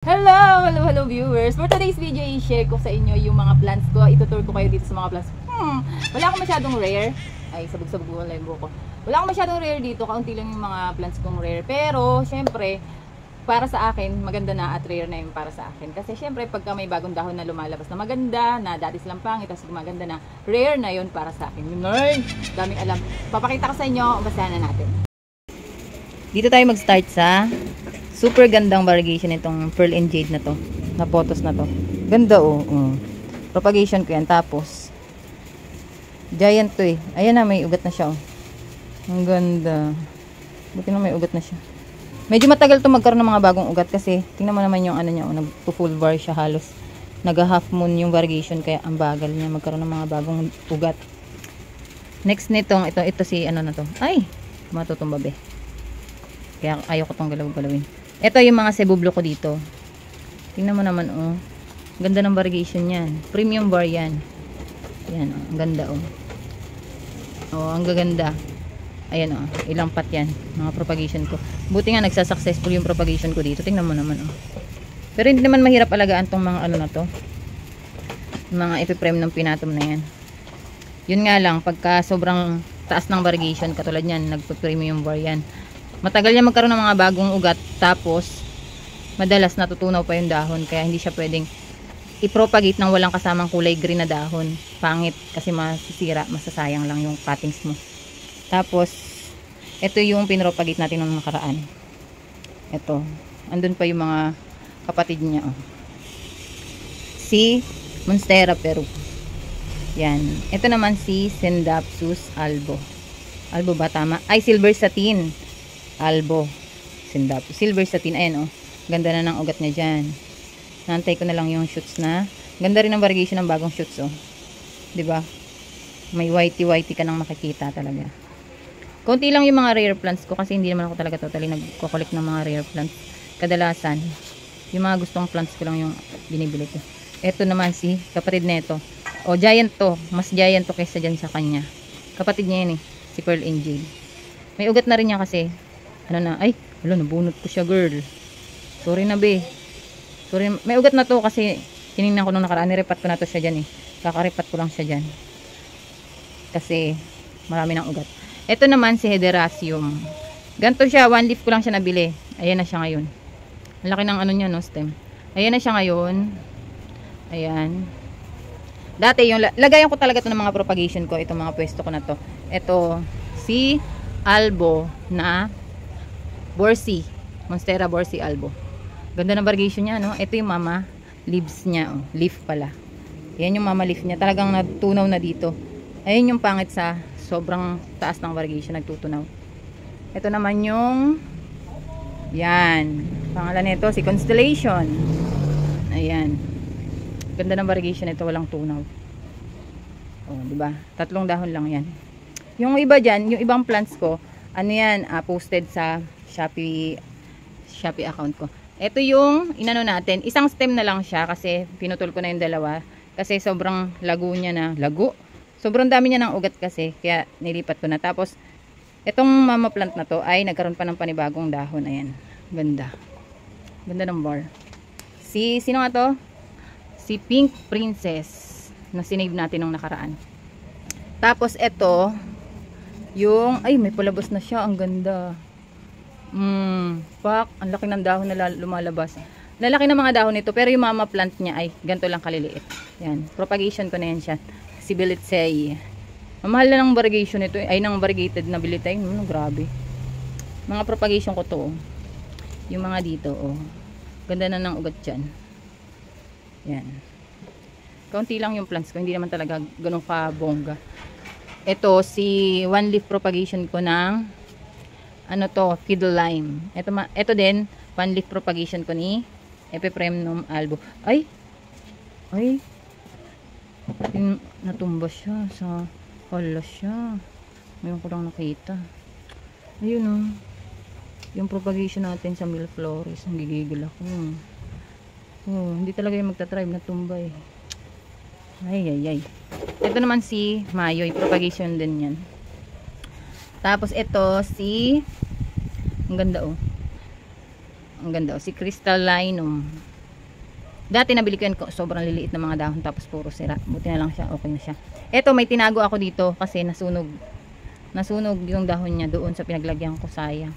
Hello viewers! For today's video, i-share ko sa inyo yung mga plants ko. Itutur ko kayo dito sa mga plants. Wala akong masyadong rare. Ay, sabog-sabog ko lang ko. Wala akong masyadong rare dito. Kaunti lang yung mga plants kong rare. Pero, syempre, para sa akin, maganda na at rare na yung para sa akin. Kasi syempre, pagka may bagong dahon na lumalabas na maganda, na dati silang pangit, tapos maganda na, rare na yun para sa akin. Ay, daming alam. Papakita ko sa inyo, basahan na natin. Dito tayo mag-start sa super gandang variegation itong Pearl and Jade na to. Na photos na to. Ganda Propagation ko yan. Tapos, giant to eh. Ayan na, may ugat na siya Ang ganda. Buti na may ugat na siya. Medyo matagal to magkaroon ng mga bagong ugat kasi tingnan mo naman yung ano niya. Nag-full var siya halos. Nag-half moon yung variegation kaya ang bagal niya magkaroon ng mga bagong ugat. Next nitong, ito si ano na to. Ay! Matutumbabe. Kaya ayaw ko tong galaw-galawin. Ito yung mga Cebu Blue ko dito. Tingnan mo naman Ganda ng variegation yan. Premium var yan. Yan ang ganda ang gaganda. Ayan ilang pat yan. Mga propagation ko. Buti nga nagsasuccessful yung propagation ko dito. Tingnan mo naman Pero hindi naman mahirap alagaan tong mga ano na to. Mga epiprem ng pinatom na yan. Yun nga lang pagka sobrang taas ng variegation katulad yan, nagpa-premium var yan. Matagal yan magkaroon ng mga bagong ugat tapos madalas natutunaw pa yung dahon kaya hindi siya pwedeng i-propagate ng walang kasamang kulay green na dahon. Pangit kasi masisira, masasayang lang yung cuttings mo. Tapos ito yung pinropagate natin nung nakaraan. Ito, andun pa yung mga kapatid niya Si Monstera Peru. Yan. Ito naman si Scindapsus albo. Albo ba tama? Ay, Silver Satin albo. Scindapsus. Silver Satin. Ayan ganda na ng ugat niya dyan. Nantay ko na lang yung shoots na. Ganda rin ang variegation ng bagong shoots diba? May whitey ka nang makikita talaga. Konti lang yung mga rare plants ko kasi hindi naman ako talaga totally nagko-collect ng mga rare plants. Kadalasan, yung mga gustong plants ko lang yung binibili ko. Ito naman si kapatid nito. Giant to. Mas giant to kaysa dyan sa kanya. Kapatid niya yan si Pearl and Jade. May ugat na rin niya kasi ay, nabunot ko siya girl. Sorry na be. Sorry, may ugat na to kasi tinignan ko nung nakaraan, nirepat ko na to siya dyan Kakaripat ko lang siya dyan. Kasi marami ng ugat. Ito naman si Hederacium. Ganto siya, one leaf ko lang siya nabili. Ayan na siya ngayon. Ang laki ng ano niya stem. Ayan na siya ngayon. Ayan. Dati yung lagayan ko talaga to ng mga propagation ko, itong mga pwesto ko na to. Ito si albo na Borsi, Monstera Borsi albo. Ganda ng variegation niya Ito yung mama leaves niya leaf pala. Yan yung mama leaf niya. Talagang natutunaw na dito. Ayun yung pangit sa sobrang taas ng variegation nagtutunaw. Ito naman yung yan. Pangalan nito si Constellation. Ayan. Ganda ng variegation ito, walang tunaw. Diba? 3 dahon lang yan. Yung iba dyan, yung ibang plants ko, yan, posted sa Shopee account ko. Ito yung inano natin. Isang stem na lang siya kasi pinutol ko na yung dalawa. Kasi sobrang lago niya na. Lago? Sobrang dami niya ng ugat kasi. Kaya nilipat ko na. Tapos, itong mama plant na to ay nagkaroon pa ng panibagong dahon. Ayan. Ganda. Ganda ng bar. Sino nga to? Si Pink Princess. Na sinave natin nung nakaraan. Tapos, ito yung, ay may palabas na siya. Ang ganda. Pak, ang laki ng dahon na lumalabas. Lalaki ng mga dahon nito, pero yung mama plant niya ay ganito lang kaliliit. Yan, propagation ko na yan siya. Si Bilitsei. Mamahal na ng variegation nito, ay ng variegated na Bilitsei. Grabe. Mga propagation ko to. Yung mga dito, ganda na ng ugat dyan. Yan. Kaunti lang yung plants ko, hindi naman talaga ganun ka bongga. Ito, si one leaf propagation ko ng Fiddle Lime. Ito din, one leaf propagation ko ni Epipremnum albo. Ay! Natumba siya sa hala siya. Ngayon ko lang nakita. Ayun yung propagation natin sa Milleflores. Ang gigigil ako. Hindi talaga yung magta-tribe na tumba Ay. Ito naman si Mayoy. Propagation din yan. Tapos ito ang ganda Ang ganda. Si Crystallinum. Dati nabili ko yan, sobrang liliit na mga dahon tapos puro sira. Buti na lang siya, okay na siya. Eto, may tinago ako dito kasi nasunog yung dahon niya doon sa pinaglagyan ko, sayang.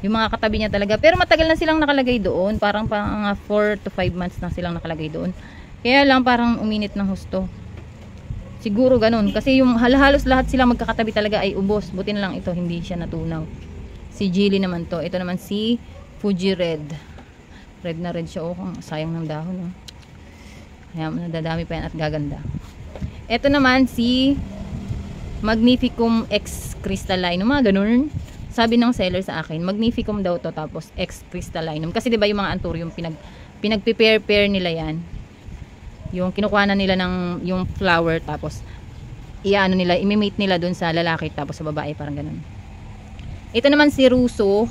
Yung mga katabi niya talaga, pero matagal na silang nakalagay doon, parang 4 to 5 months na silang nakalagay doon. Kaya lang parang uminit ng husto. Siguro ganun, kasi yung halos lahat silang magkakatabi talaga ay ubos. Buti na lang ito, hindi siya natunaw. Si Jilly naman to. Ito naman si Fuji Red. Red na red siya. Oh, sayang ng dahon. Oh. Kaya nadadami pa yan at gaganda. Ito naman si Magnificum X Crystallinum. Mga ganun. Sabi ng seller sa akin, Magnificum daw to tapos X Crystallinum. Kasi diba yung mga anthurium, pinag-pair nila yan. Yung kinukuha na nila ng yung flower tapos iano nila, imimate nila dun sa lalaki tapos sa babae, parang ganun. Ito naman si Russo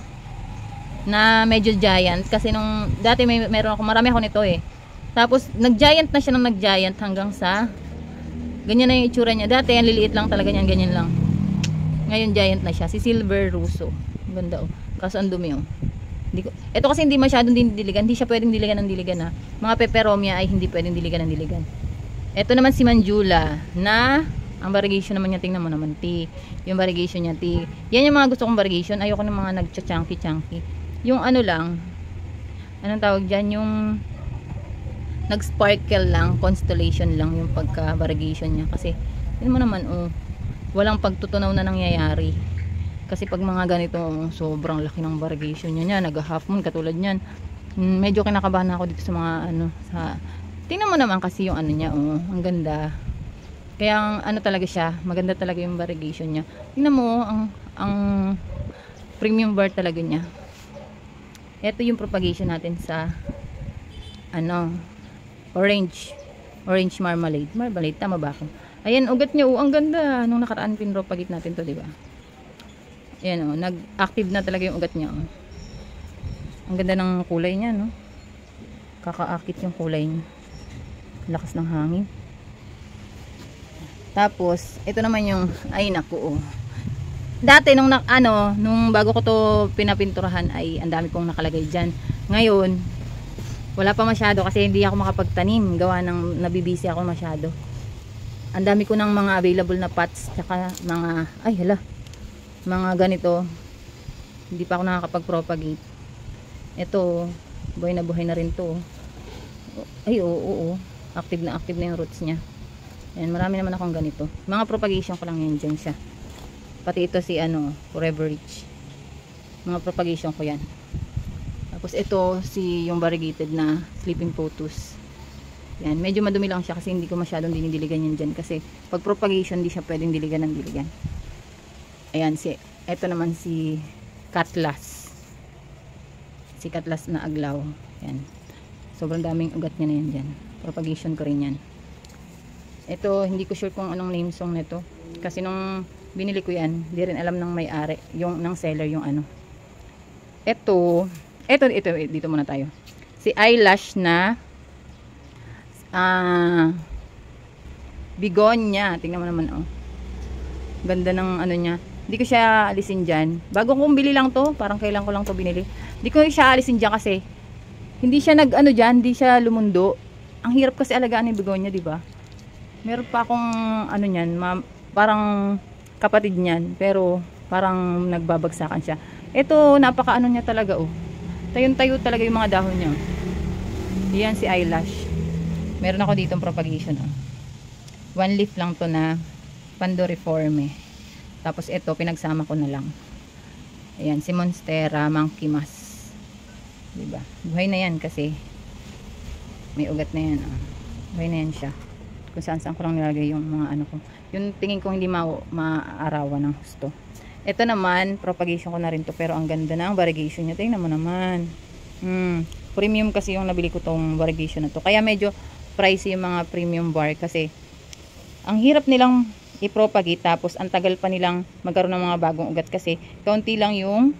na medyo giant kasi nung dati marami ako nito eh. Tapos nag-giant na siya ng nag-giant hanggang sa ganyan na yung itsura niya. Dati yan liliit lang talaga niyan, ganyan lang. Ngayon giant na siya, si Silver Russo. Ganda oh. Kaso ang dumi oh. Ito kasi hindi masyadong diligan, hindi siya pwedeng diligan ng diligan ha. Mga peperomia ay hindi pwedeng diligan ng diligan. Ito naman si Manjula na ang variegation naman niya, tingnan mo naman T. Yung variegation niya T. Yan yung mga gusto kong variegation. Ayoko ng mga nag-chunky. Yung ano lang, anong tawag dyan, yung nag-sparkle lang, constellation lang yung pagka-variegation niya. Kasi, yun mo naman, oh, walang pagtutunaw na nangyayari. Kasi pag mga ganito, sobrang laki ng variegation niya, nag-half moon, katulad niyan. Medyo kinakabahan ako dito sa mga, tingnan mo naman kasi yung ano niya, oh, ang ganda. Kaya, ano talaga siya, maganda talaga yung variegation niya. Tingnan mo, ang premium bar talaga niya. Ito yung propagation natin sa orange marmalade. Tama ba ako? Ayan, ugat niya, ang ganda. Nung nakaraan pinropagate natin to, di ba? Ayan, nag-active na talaga yung ugat niya. Ang ganda ng kulay niya, no? Kakaakit yung kulay niya. Lakas ng hangin. Tapos, ito naman yung, ay naku, dati nung bago ko to pinapinturahan ay ang dami kong nakalagay diyan. Ngayon, wala pa masyado kasi hindi ako makapagtanim, gawa ng nabibisi ako masyado. Ang dami ko ng mga available na pots tsaka mga ganito. Hindi pa ako nakakapag-propagate. Ito, buhay na rin to. Ay, oo. Active na yung roots niya. Ayan, marami naman akong ganito. Mga propagation ko lang yan dyan siya. Pati ito si Forever Rich. Mga propagation ko yan. Tapos ito si yung variegated na Sleeping Pothos. Yan, medyo madumi lang siya kasi hindi ko masyadong dinidiligan yan dyan. Kasi pag propagation, hindi siya pwedeng diligan ng diligan. Ayan, ito naman si Cutlass. Si Cutlass na aglaw. Yan. Sobrang daming ugat niya na yan dyan. Propagation ko rin yan. Ito, hindi ko sure kung anong name song nito. Kasi nung binili ko yan, di rin alam ng may-ari, yung ng seller yung Ito, dito muna tayo. Si Eyelash na Begonia. Tingnan mo naman, oh. Ganda ng niya. Hindi ko siya alisin dyan. Bago kong bili lang to, parang kailan ko lang to binili. Hindi ko siya alisin dyan kasi hindi siya dyan, hindi siya lumundo. Ang hirap kasi alagaan ni Begonia, di ba? Meron pa akong niyan, parang kapatid niyan, pero parang nagbabagsakan siya. Ito, napaka niya talaga, oh. Tayong-tayo talaga yung mga dahon niya. Yan si Eyelash. Meron ako ditong propagation, oh. One leaf lang to na Pandoriforme. Tapos ito, pinagsama ko na lang. Ayan, si Monstera Monkey Mas. Diba? Buhay na yan kasi may ugat na yan, oh. Buhay na yan siya. Kung saan ko lang nilagay yung mga ko. Yung tingin ko hindi maaarawan ng husto. Ito naman, propagation ko na rin to, pero ang ganda na ang variegation niya. Tingnan mo naman. Premium kasi yung nabili ko tong variegation na to. Kaya medyo pricey yung mga premium bar kasi ang hirap nilang i-propagate tapos ang tagal pa nilang magkaroon ng mga bagong ugat kasi kaunti lang yung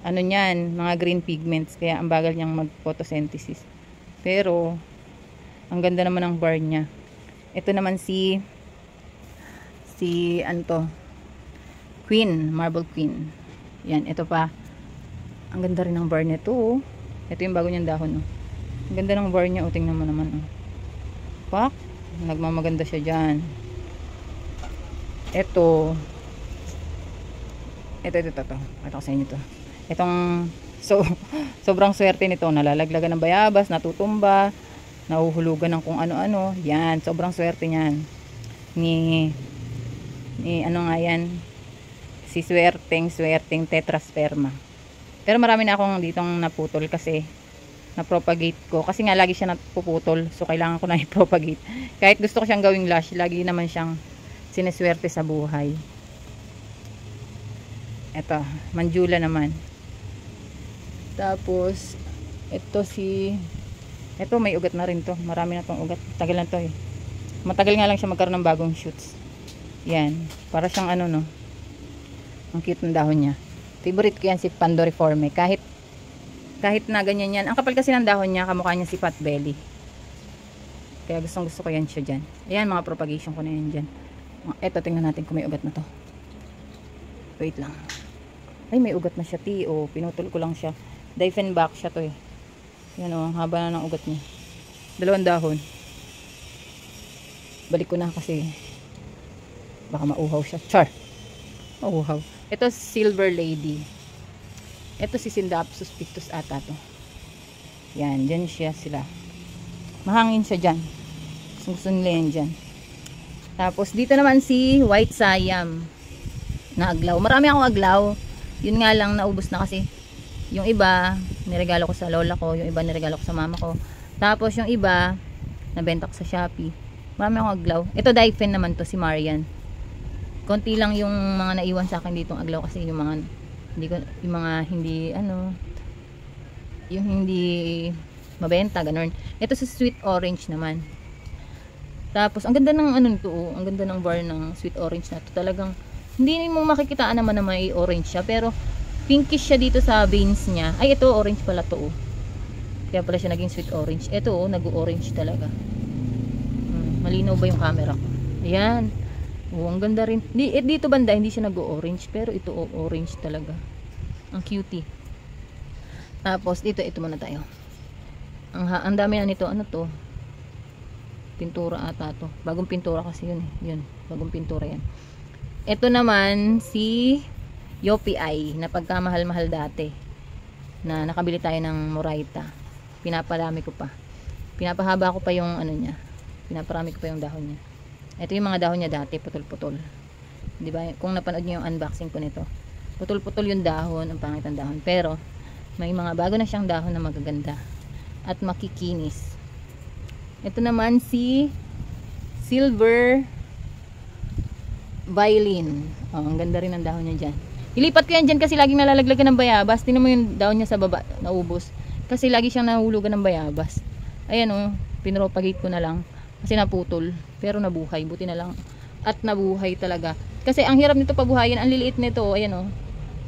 niyan, mga green pigments. Kaya ang bagal niyang mag-photosynthesis. Pero ang ganda naman ng bar niya. Ito naman si Queen, Marble Queen. Yan, ito pa. Ang ganda rin ng bar nito, oh. Ito yung bago niyang dahon, oh. Ganda ng bar niya. O, tingnan mo naman. Oh. Pak. Nagmamaganda siya dyan. Ito. Ito. Ito sa inyo to. Itong, sobrang swerte nito. Nalalaglagan ng bayabas, natutumba, nahuhulugan ng kung ano-ano. Yan. Sobrang swerte niyan. Ni ano nga yan? Si swerteng tetrasperma. Pero marami na akong ditong naputol kasi na-propagate ko. Kasi nga lagi siya napuputol. So kailangan ko na i-propagate. Kahit gusto ko siyang gawing lash, lagi naman siyang sineswerte sa buhay. Ito, Manjula naman. Tapos, ito may ugat na rin to. Marami na tong ugat. Tagal na to eh. Matagal nga lang siya magkaroon ng bagong shoots. Yan. Para siyang ano no. Ang cute ng dahon niya. Favorite ko yan si Pandoriforme. Kahit na ganyan yan. Ang kapal kasi ng dahon niya, kamukha niya si Potbelly. Kaya gusto ko yan siya dyan. Ayan, mga propagation ko na yan dyan. Eto, tingnan natin kung may ugat na to. Wait lang. Ay, may ugat na siya, T.O. Pinutol ko lang siya. Diefenbach siya to eh. Yan o, ang haba na ng ugat niya. 2 dahon. Balik ko na kasi baka mauhaw siya. Char! Mauhaw. Ito, Silver Lady. Ito si Scindapsus pictus ata to. Yan, dyan sila. Mahangin siya dyan. Gusto nila yan dyan. Tapos dito naman si White Siam na aglaw. Marami akong aglaw. Yun nga lang, naubos na kasi. Yung iba, niregalo ko sa lola ko. Yung iba, niregalo ko sa mama ko. Tapos yung iba, nabenta ko sa Shopee. Marami akong aglaw. Ito Daifen naman to, si Marian. Konti lang yung mga naiwan sa akin ditong aglaw kasi yung mga hindi mabenta, ganun. Ito sa sweet orange naman. Tapos ang ganda ng ano nito, oh. Ang ganda ng bar ng sweet orange na to. Talagang hindi mo makikitaan naman na may orange siya, pero pinkish siya dito sa veins niya. Ay, ito orange pala to, oh. Kaya pala siya naging sweet orange. Ito, oh, nag-orange talaga. Malinaw ba yung camera ko? Ayan. Oh, ang ganda rin. Dito banda hindi siya nag-orange, pero ito orange talaga. Ang cutie. Tapos ito muna tayo. Ang dami na nito. Ano to? Pintura ata to. Bagong pintura kasi yun eh. Yun, bagong pintura yan. Ito naman si Yopi Eye na pagkamahal-mahal dati. Na nakabili tayo ng Moraita. Pinaparami ko pa. Pinapahaba ko pa yung ano niya. Pinaparami ko pa yung dahon niya. Ito yung mga dahon niya dati, putol-putol. 'Di ba? Kung napanood niyo yung unboxing ko nito, putol-putol yung dahon, ang pangit ng dahon. Pero may mga bago na siyang dahon na magaganda at makikinis. Ito naman si Silver Violin. Oh, ang ganda rin ng dahon niya diyan. Ilipat ko yan diyan kasi laging nalalaglagan ng bayabas. Tingnan mo yung dahon niya sa baba, naubos. Kasi lagi siyang nahulugan ng bayabas. Ayan oh, pinropagate ko na lang. Kasi naputol, pero nabuhay, buti na lang at nabuhay talaga. Kasi ang hirap nito pabuhayin, ang liliit nito, ayan oh.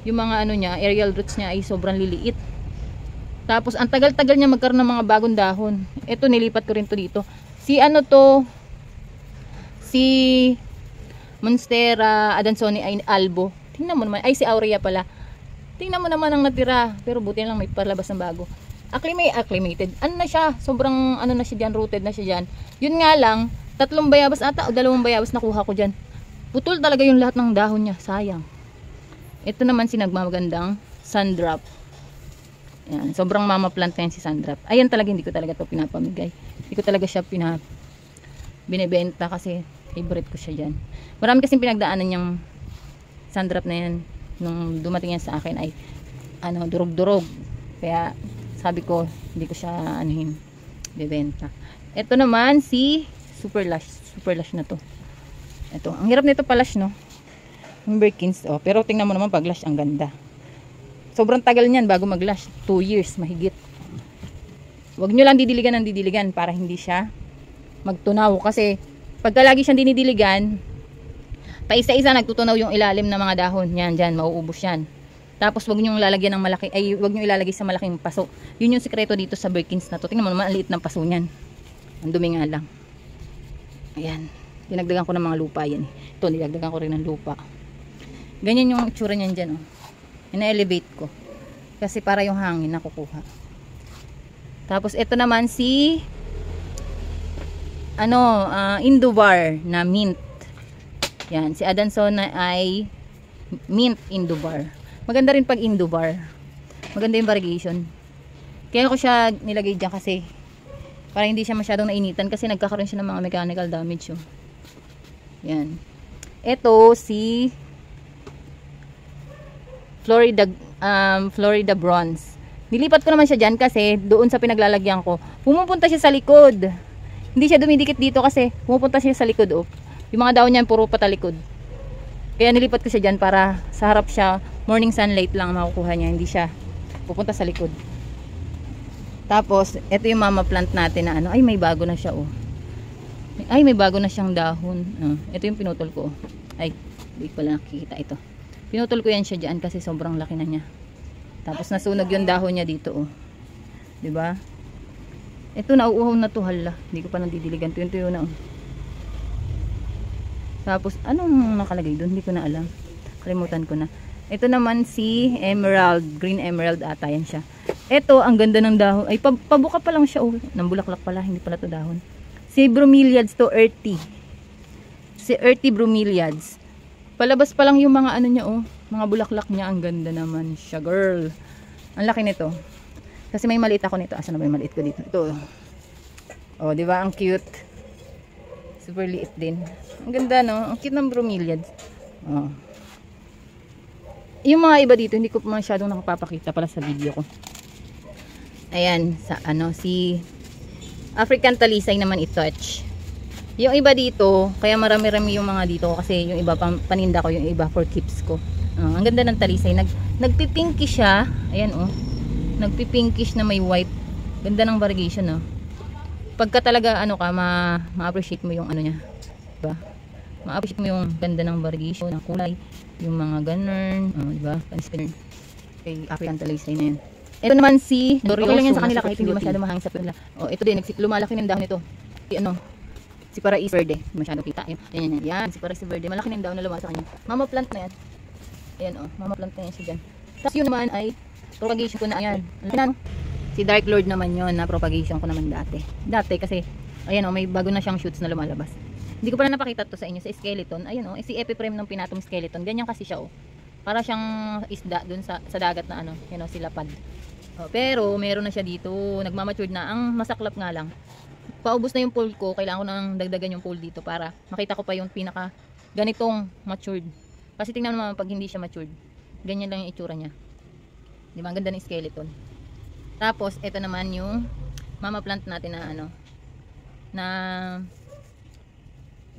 Yung mga ano niya, aerial roots niya ay sobrang liliit. Tapos ang tagal-tagal niya magkaroon ng mga bagong dahon. Ito nilipat ko rin to dito. Si ano to? Si Monstera Adansoni ay albo. Tingnan mo naman, ay si Aurea pala. Tingnan mo naman ang natira, pero buti na lang may palabas ng bago. Acclimated. Ano na siya? Sobrang ano na siya diyan, rooted na siya diyan. Yun nga lang, 3 bayabas ata o 2 bayabas nakuha ko diyan. Putol talaga yung lahat ng dahon niya, sayang. Ito naman si nagmamagandang Sundrop. Yan, sobrang mama plant na yan si Sundrop. Ayan talaga, hindi ko talaga to pinapamigay. Hindi ko talaga siya binebenta kasi favorite ko siya diyan. Marami kasing pinagdaanan yung Sundrop na yan. Nung dumating yan sa akin ay ano, durog-durog. Kaya sabi ko, hindi ko siya bebenta. Ito naman si Super Lush na to. Ito, ang hirap nito pa-lash, no? Yung Birkins, oh. Pero tingnan mo naman pag lash, ang ganda. Sobrang tagal niyan bago mag-lash. 2 years, mahigit. Huwag nyo lang didiligan ng didiligan para hindi siya magtunaw. Kasi pagka lagi siyang dinidiligan, paisa-isa nagtutunaw yung ilalim ng mga dahon. Yan, dyan, mauubos yan. Tapos wag niyo lalagyan ng malaki, ay wag niyo ilalagay sa malaking paso. Yun yung sikreto dito sa Birkins na to. Tingnan mo naman, ang liit ng paso niyan. Ang dumi nga lang. Ayan. Dinagdagan ko ng mga lupa yan. Ito, nilagdagan ko rin ng lupa. Ganyan yung itsura niyan dyan, oh. Ina-elevate ko. Kasi para yung hangin nakukuha. Tapos ito naman si Indovar na mint. Yan, si Adansona ay mint Indovar. Maganda rin pag Indovar. Maganda yung variegation. Kaya ko siya nilagay dyan kasi para hindi siya masyadong nainitan kasi nagkakaroon siya ng mga mechanical damage. Oh. Yan. Ito si Florida Bronze. Nilipat ko naman siya dyan kasi doon sa pinaglalagyan ko, pumupunta siya sa likod. Hindi siya dumidikit dito kasi pumupunta siya sa likod. Oh. Yung mga daon niya puro patalikod. Kaya nilipat ko siya dyan para sa harap siya, morning sunlight lang makukuha niya. Hindi siya pupunta sa likod. Tapos, ito yung mama plant natin na ay may bago na siya. Oh. Ay, may bago na siyang dahon. Ito yung pinutol ko. Oh. Ay, hindi ko pala nakikita ito. Pinutol ko yan siya dyan kasi sobrang laki na niya. Tapos nasunog yung dahon niya dito. Oh. Diba? Ito nauuhaw na to, hala. Hindi ko pa nandidiligan. Tuyo na. Oh. Tapos, anong nakalagay doon? Hindi ko na alam. Kalimutan ko na. Ito naman si Emerald. Green Emerald ata yan siya. Ito, ang ganda ng dahon. Ay, pabuka pa lang siya. Oh. Nambulaklak pala. Hindi pala to dahon. Si Bromeliads to earthy. Si earthy Bromeliads. Palabas pa lang yung mga ano niya. Oh. Mga bulaklak niya. Ang ganda naman siya, girl. Ang laki nito. Kasi may maliit ako nito. Asa na ba yung maliit ko dito? Ito. Oh, di ba? Ang cute. Super liit din. Ang ganda, no? Ang cute ng bromeliads. Oh. Yung mga iba dito, hindi ko masyadong nakapapakita pala sa video ko. Ayan, sa si African Talisay naman i-touch. Yung iba dito, kaya marami-rami yung mga dito kasi yung iba paninda ko, yung iba for keeps ko. Ang ganda ng talisay. Nagpipinky siya. Ayan, oh. Nagpipinkish na may white. Ganda ng variegation, no? Pagka talaga ma-appreciate mo yung ano niya, diba? Ma-appreciate mo yung ganda ng variegation, ng kulay, yung mga ganun, diba? Pansin kay African Talisay na yan. Ito naman si Dorioso. Okay lang yan sa kanila kahit hindi masyado mahangin sa kanila. Oh, ito din, lumalaki ng dahon nito. Si Parais Verde, masyado kita. Yan, si Parais Verde, malaki ng dahon na lumalaki sa kanya. Mama plant na yan. Ayan, oh, mama plant na yan siya dyan. Tapos yun naman ay propagation ko na, ayan. Si Dark Lord naman yon na propagation ko naman dati. Dati kasi, ayan o, may bago na siyang shoots na lumalabas. Hindi ko pala napakita to sa inyo sa skeleton. Ayan o, si epiprem ng pinatong skeleton. Ganyan kasi siya o. Para siyang isda dun sa dagat na yun o, si lapad. O, pero, meron na siya dito. Nagmamature na. Ang masaklap nga lang. Paubos na yung pool ko. Kailangan ko nang dagdagan yung pool dito para makita ko pa yung pinaka ganitong matured. Kasi tingnan naman pag hindi siya matured. Ganyan lang yung itsura niya. Di ba? Ang ganda ng skeleton. Tapos, ito naman yung mama plant natin na na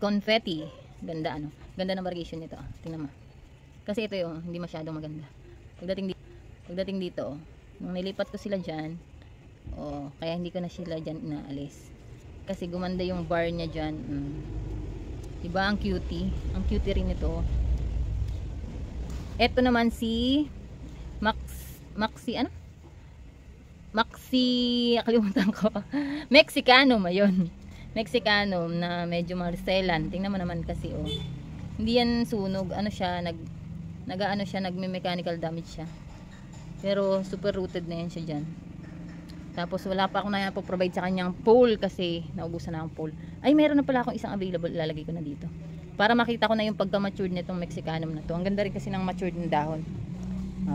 confetti. Ganda ganda ng variegation nito. Tingnan mo. Kasi ito yung hindi masyadong maganda. Pagdating dito, nung nilipat ko sila dyan, kaya hindi ko na sila dyan inaalis. Kasi gumanda yung bar niya dyan. Diba ang cutie? Ang cutie rin ito. Ito naman si kalimutan ko. Mexicanum, ayun. Mexicanum na medyo marcelan. Tingnan mo naman kasi, oh. Hindi yan sunog. Nagme-mechanical damage siya. Pero super rooted na yan siya dyan. Tapos wala pa ako na provide sa kanyang pole kasi naubusan na ang pole. Ay, meron na pala akong isang available. Ilalagay ko na dito. Para makita ko na yung pagka-matured nitong Mexicanum na to. Ang ganda rin kasi ng matured ng dahon.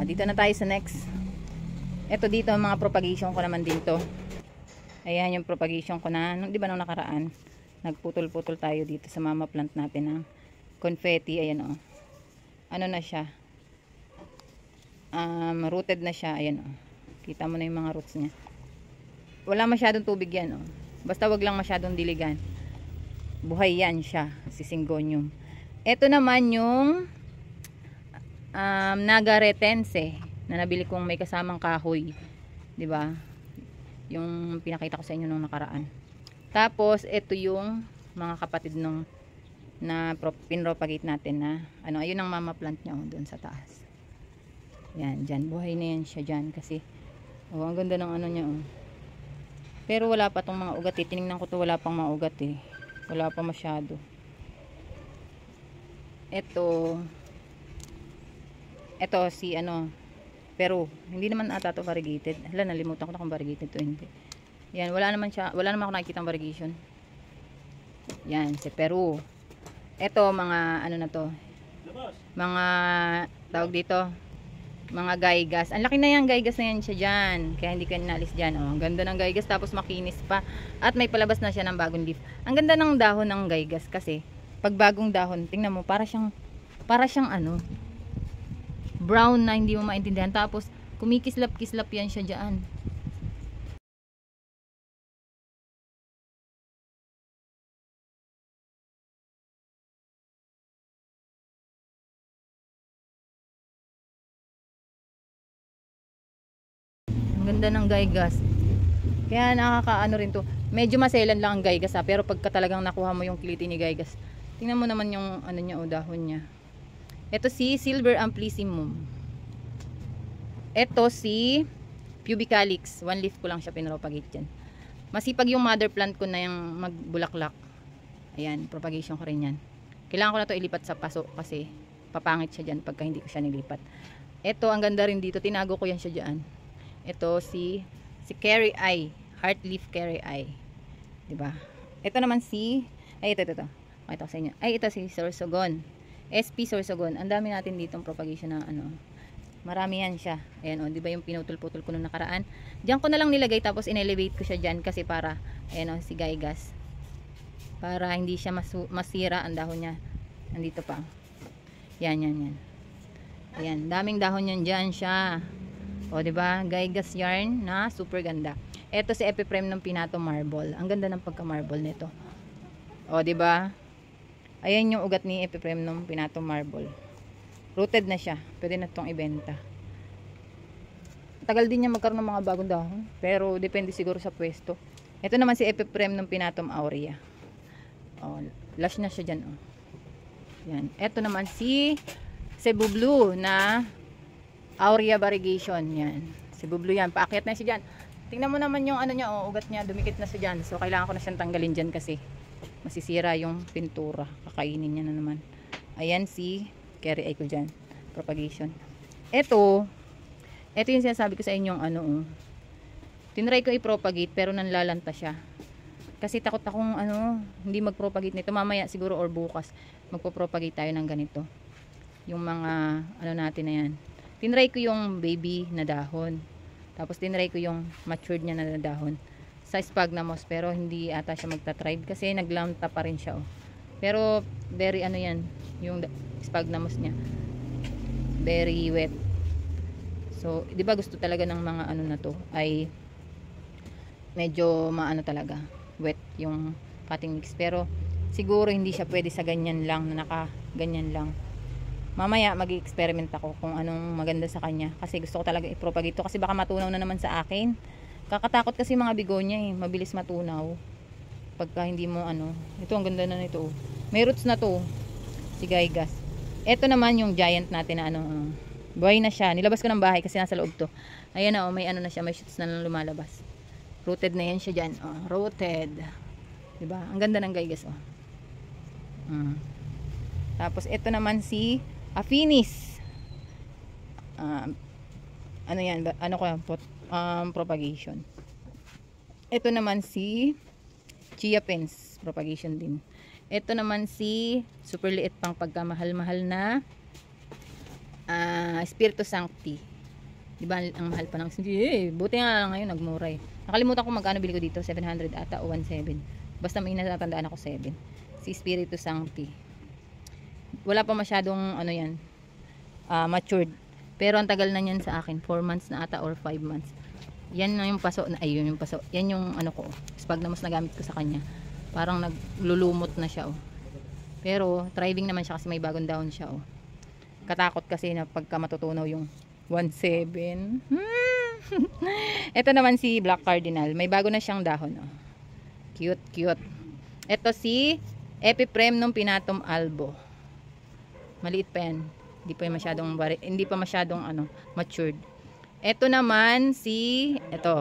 Dito na tayo sa next. Ito dito, mga propagation ko naman dito. Ayan yung propagation ko na, di ba nung nakaraan, nagputol-putol tayo dito sa mama plant natin ng confetti. Ayan o. Ano na siya? Rooted na siya. Ayan o. Kita mo na yung mga roots niya. Wala masyadong tubig yan o. Basta wag lang masyadong diligan. Buhay yan siya. Si Syngonium. Ito naman yung Nagaretense na nabili kong may kasamang kahoy, 'di ba? Yung pinakita ko sa inyo nung nakaraan. Tapos ito yung mga kapatid nung pinropagate natin na ayun ang mama plant niya doon sa taas. Yan, diyan buhay na yan siya diyan kasi ang ganda ng niya Pero wala pa tong mga ugat tiningnan ko to, wala pang mga ugat Wala pa masyado. Ito si Peru. Hindi naman ata to variegated. Hala, nalimutan ko na kung variegated to hindi. Yan, wala naman ako nakikitang variegation. Yan, si Peru. Ito, mga ano na to. Mga, tawag dito, mga gaygas. Ang laki na yan, gaygas na yan siya dyan. Kaya hindi ko inalis dyan. Oh, ang ganda ng gaygas, tapos makinis pa. At may palabas na siya ng bagong leaf. Ang ganda ng dahon ng gaygas kasi, pag bagong dahon, tingnan mo, para siyang ano, brown na hindi mo maintindihan. Tapos, kumikislap-kislap yan siya dyan. Ang ganda ng gaygas. Kaya nakakaano rin to. Medyo maselan lang ang gaygas ha. Pero pagka talagang nakuha mo yung kiliti ni gaygas, tingnan mo naman yung ano niya o dahon niya. Ito si Silver Amplissimum. Ito si Pubicalix. One leaf ko lang siya pinropagate dyan. Masipag yung mother plant ko na yung magbulaklak. Ayan, propagation ko rin yan. Kailangan ko na to ilipat sa paso kasi papangit siya dyan pagka hindi ko siya nilipat. Ito, ang ganda rin dito. Tinago ko yan siya dyan. Ito si Carry Eye, Heart Leaf Carry Eye. 'Di ba? Ito naman si ito. Makita ko sa inyo. Ito si Sorsogon. SP Sorsogon. Ang dami natin ditong propagation na ano. Marami yan siya. Ayan 'di ba yung pinutol-putol ko nung nakaraan? Diyan ko na lang nilagay tapos in-elevate ko siya diyan kasi para si gaygas. Para hindi siya masira ang dahon niya. Nandito pa. Yan. Ayan, daming dahon yan diyan siya. O, diba? Gaygas yarn na super ganda. Ito si Epiprem ng Pinato Marble. Ang ganda ng pagka-marble nito. O, diba? Ayan yung ugat ni Epiprem ng Pinato Marble. Rooted na siya. Pwede na itong ibenta. Tagal din niya magkaroon ng mga bagong dahon. Pero, depende siguro sa pwesto. Ito naman si Epiprem ng Pinatum Aurea. O, lush na siya dyan. O. Yan. Ito naman si Cebu Blue na Aurea variegation, yan. Cebu Blue yan, paakyat na siya dyan. Tingnan mo naman yung ano niya, ugat niya, dumikit na siya dyan. So, kailangan ko na siyang tanggalin dyan kasi masisira yung pintura. Kakainin niya na naman. Ayan si Carry Eye ko dyan. Propagation. Ito yung sinasabi ko sa inyong ano, tinry ko i-propagate pero nanlalanta siya. Kasi takot akong hindi mag-propagate nito. Mamaya siguro or bukas, magpo-propagate tayo ng ganito. Yung mga, natin na yan. Tinry ko yung baby na dahon. Tapos tinry ko yung matured niya na dahon. Sa sphagnums. Pero hindi ata siya magta-thrive. Kasi naglanta pa rin siya. Pero very yan. Yung sphagnums niya. Very wet. So, di ba gusto talaga ng mga na to ay medyo talaga. Wet yung cutting mix. Pero siguro hindi siya pwede sa ganyan lang. Na naka-ganyan lang. Mamaya mag-experiment ako kung anong maganda sa kanya kasi gusto ko talaga i-propagate ito kasi baka matunaw na naman sa akin. Kakatakot kasi mga bigonya mabilis matunaw pagka hindi mo ito ang ganda na nito. May roots na to si gaygas. Ito naman yung giant natin na buhay na siya. Nilabas ko ng bahay kasi nasa loob to. Ayan na may na siya, may shoots na lumalabas. Rooted na yan siya dyan. Rooted. Diba? Ang ganda ng gaygas Tapos ito naman si Affinis. Yan? Propagation. Ito naman si Chia Pens. Propagation din. Ito naman si super liit pang pagkamahal-mahal na Spiritu Sancti. Diba ang mahal pa ng buti nga lang ngayon nagmura Nakalimutan ko magkano bili ko dito. 700 ata o 1.7. Basta may natatandaan ako 7. Si Spiritu Sancti. Wala pa masyadong matured. Pero ang tagal na niyan sa akin. 4 months na ata or 5 months. Yan na yung paso. Ayun yung paso. Yan yung sphagnums na gamit ko sa kanya. Parang naglulumot na siya Pero thriving naman siya kasi may bagong dahon siya Katakot kasi na pagka matutunaw yung 1.7. Ito naman si Black Cardinal. May bago na siyang dahon Cute. Ito si Epiprem ng Pinatum Albo. Maliit pa yan. Hindi pa masyadong matured. Ito naman ito.